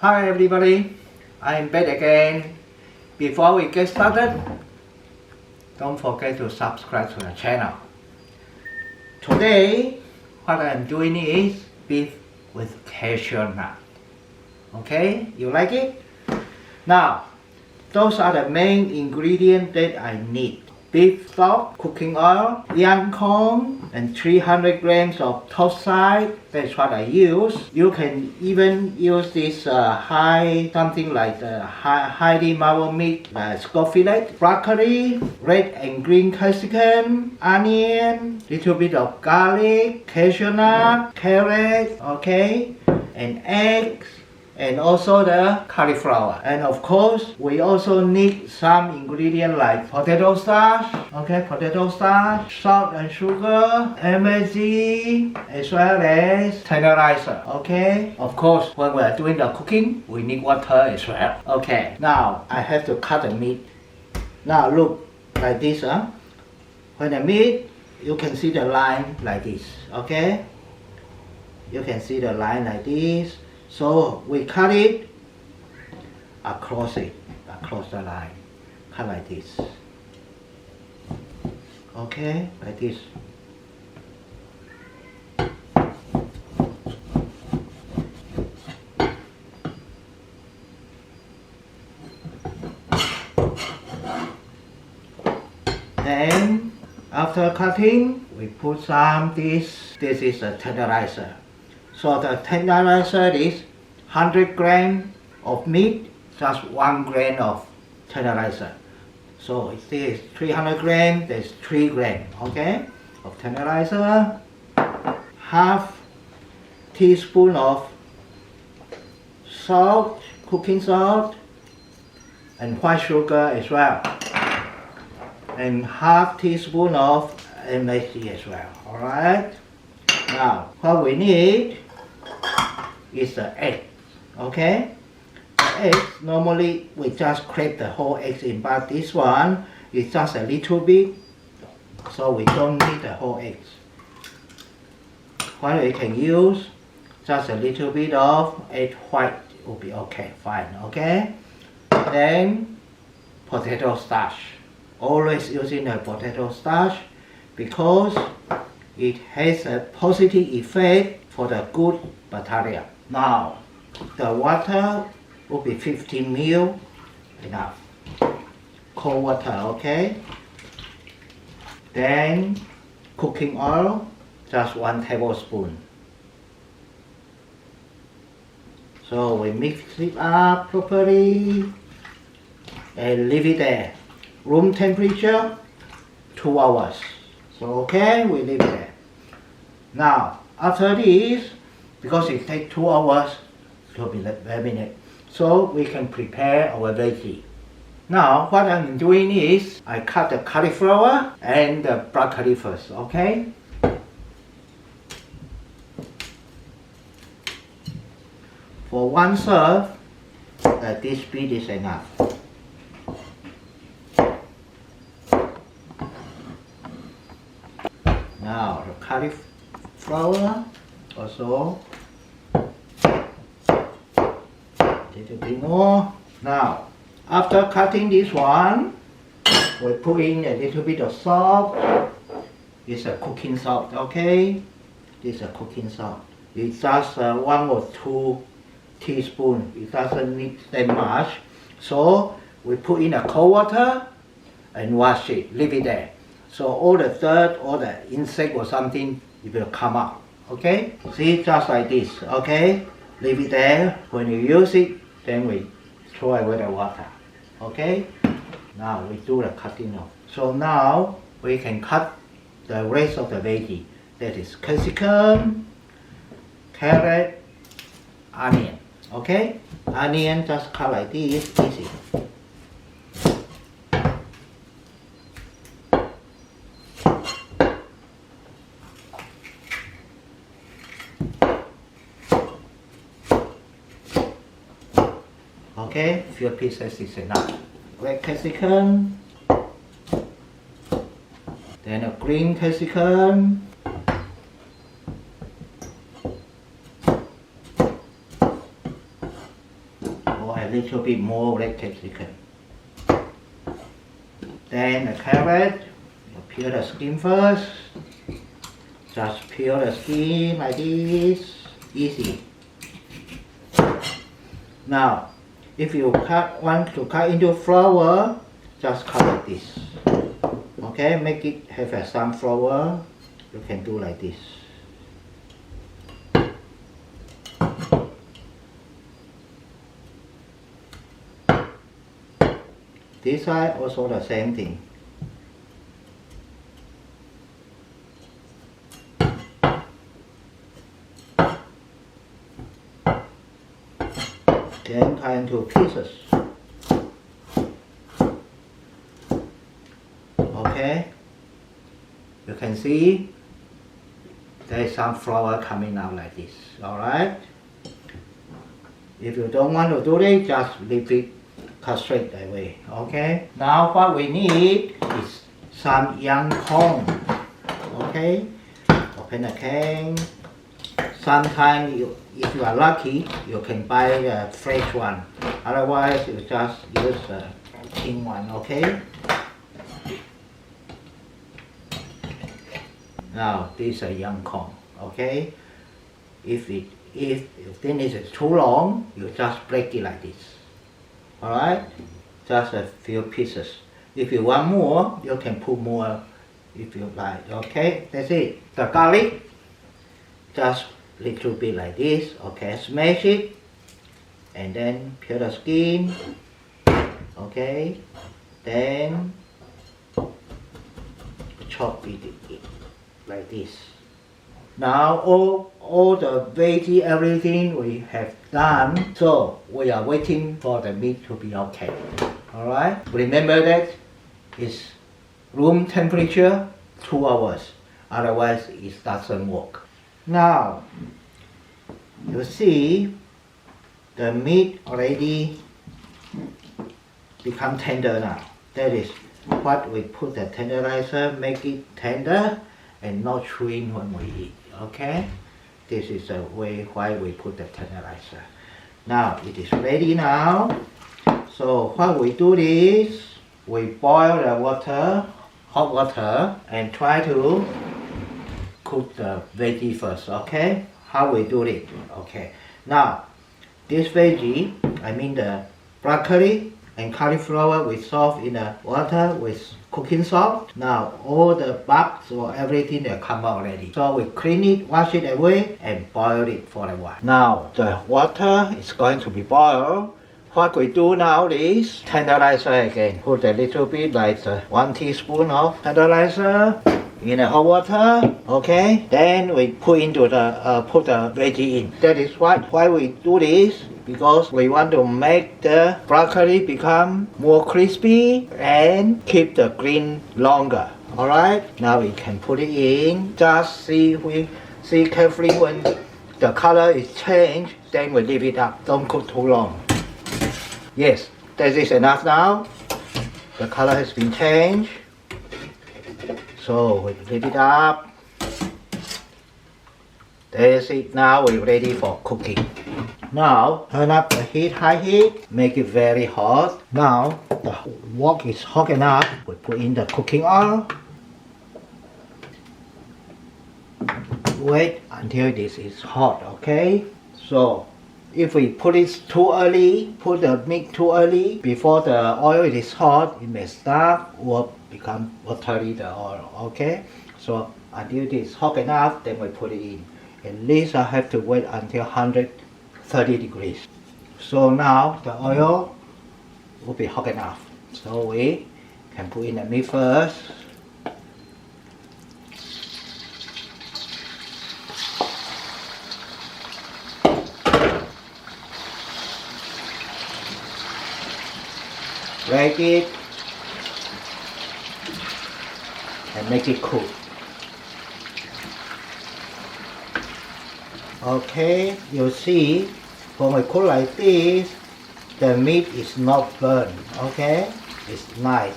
Hi everybody, I'm back again. Before we get started, don't forget to subscribe to the channel. Today, what I'm doing is beef with cashew nut. Okay, you like it? Now, those are the main ingredients that I need. Beef stock, cooking oil, young corn, and 300 grams of toast side. That's what I use. You can even use this something like the highly marble meat, skull fillet, broccoli, red and green capsicum, onion, little bit of garlic, cashew nut, carrot, okay, and eggs. And also the cauliflower. And of course, we also need some ingredients like potato starch, okay, potato starch, salt and sugar, MSG, as well as tenderizer, okay. Of course, when we are doing the cooking, we need water as well. Okay, now I have to cut the meat. Now look, like this, when the meat, you can see the line like this, okay. You can see the line like this. So we cut it across the line, cut like this, okay, like this. Then after cutting, we put some this is a tenderizer. So the tenderizer is 100 grams of meat, just 1 gram of tenderizer. So it is 300 grams, there's 3 grams, okay, of tenderizer. Half teaspoon of salt, cooking salt, and white sugar as well. And half teaspoon of MSG as well, alright? Now, what we need is the egg, okay? The eggs, normally we just crack the whole eggs in, but this one is just a little bit, so we don't need the whole eggs. What we can use, just a little bit of egg white will be okay, fine, okay? Then, potato starch. Always using the potato starch because it has a positive effect for the good bacteria. Now, the water will be 15 ml, enough. Cold water, okay? Then, cooking oil, just 1 tablespoon. So we mix it up properly and leave it there. Room temperature, 2 hours. So okay, we leave it there. Now, after this, because it takes 2 hours to be laminated, so we can prepare our veggie. Now, what I'm doing is, I cut the cauliflower and the broccoli first, okay? For 1 serve, this bit is enough. Now the cauliflower also a little bit more. Now after cutting this one, we put in a little bit of salt. It's a cooking salt, okay? This is a cooking salt. It's just 1 or 2 teaspoons. It doesn't need that much. So we put in a cold water and wash it, leave it there. So all the dirt, all the insect or something, it will come out, okay? See, just like this, okay? Leave it there. When you use it, then we throw away the water, okay? Now we do the cutting off. So now we can cut the rest of the veggie. That is capsicum, carrot, onion, okay? Onion just cut like this, easy. Okay, few pieces is enough. Red capsicum, then a green capsicum, or a little bit more red capsicum. Then the carrot, you peel the skin first. Just peel the skin like this, easy. Now, if you want to cut into flower, just cut like this. Okay, make it have some flower. You can do like this. This side also the same thing. Then cut into pieces. Okay, you can see there is some flower coming out like this. Alright, if you don't want to do it, just leave it cut straight that way. Okay, now what we need is some young corn. Okay, open the can. Sometimes if you are lucky, you can buy the fresh one. Otherwise, you just use the tin one. Okay. Now this is a young corn. Okay. If you think this is too long, you just break it like this. Alright. Just a few pieces. If you want more, you can put more if you like. Okay. That's it. The garlic, just little bit like this. Okay, smash it and then peel the skin. Okay, then chop it like this. Now all the veggie, everything we have done, so we are waiting for the meat to be okay. Alright, remember that it's room temperature 2 hours, otherwise it doesn't work. Now, you see the meat already become tender now. That is what we put the tenderizer, make it tender and not chewing when we eat. Okay? This is the way why we put the tenderizer. Now, it is ready now. So what we do is, we boil the water, hot water, and try to cook the veggie first, okay? How we do it, okay? Now, this veggie, I mean the broccoli and cauliflower, we soak in the water with cooking salt. Now, all the bugs or everything that come out already. So we clean it, wash it away, and boil it for a while. Now, the water is going to be boiled. What we do now is tenderizer again. Put a little bit, like 1 teaspoon of tenderizer in the hot water. Okay, then we put into the put the veggie in. That is why we do this, because we want to make the broccoli become more crispy and keep the green longer. All right, now we can put it in. Just see carefully when the color is changed, then we leave it up. Don't cook too long. Yes, that is enough now. The color has been changed. So we leave it up. That's it. Now we're ready for cooking. Now turn up the heat, high heat. Make it very hot. Now the wok is hot enough. We put in the cooking oil. Wait until this is hot. Okay. So if we put it too early, put the meat too early, before the oil is hot, it may start or become watery, the oil, okay? So until it is hot enough, then we put it in. At least I have to wait until 130 degrees. So now the oil will be hot enough. So we can put in the meat first. Break it and make it cook. Okay, you see, when we cook like this, the meat is not burned. Okay, it's nice.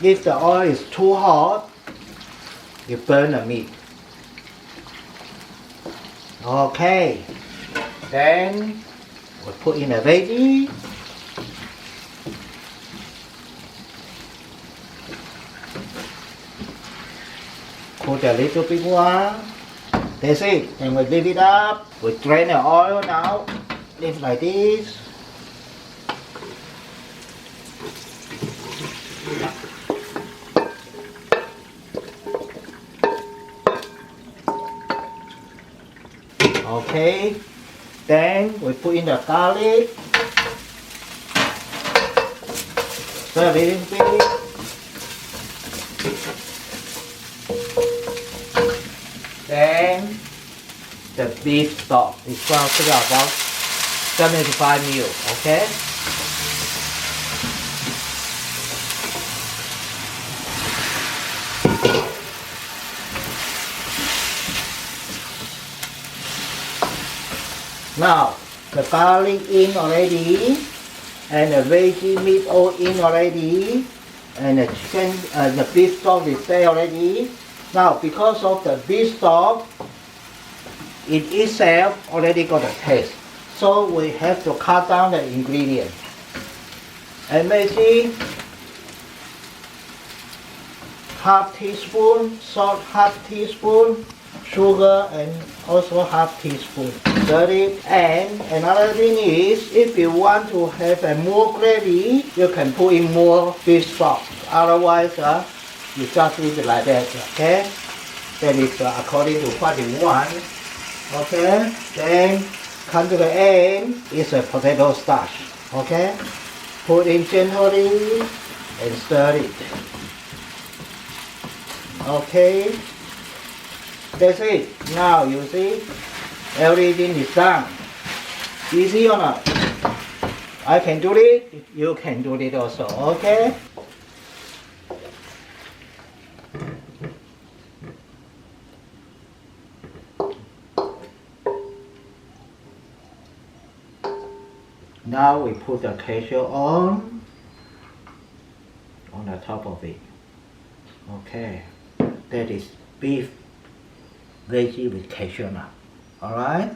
If the oil is too hot, you burn the meat. Okay, then we put in a veggie. Put a little bit one. That's it. And we leave it up. We drain the oil now. Leave like this. Okay. Then we put in the garlic. Stir a little bit. Then the beef stock is about 75 ml, okay? Now the garlic in already, and the veggie meat all in already, and the chicken, the beef stock is there already. Now because of the beef stock, it itself already got a taste, so we have to cut down the ingredients. And maybe half teaspoon salt, half teaspoon sugar, and also half teaspoon. Stir it. And another thing is, if you want to have a more gravy, you can put in more beef stock. Otherwise, you just leave it like that. Okay, that is according to what you want. Okay, then come to the end is a potato starch. Okay, put in gently and stir it. Okay, that's it. Now you see everything is done. Easy or not? I can do it, you can do it also. Okay. Now we put the cashew on the top of it. Okay, that is beef veggie with cashew nut. Alright?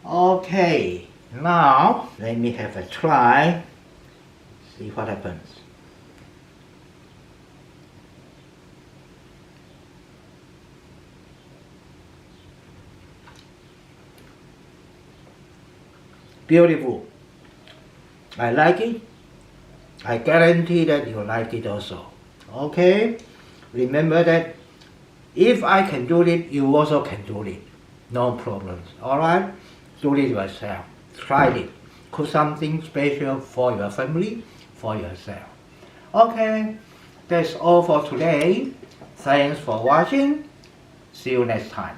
Okay, now let me have a try. See what happens. Beautiful. I like it. I guarantee that you like it also. Okay? Remember that if I can do it, you also can do it. No problems. Alright? Do it yourself. Try it. Cook something special for your family, for yourself. Okay? That's all for today. Thanks for watching. See you next time.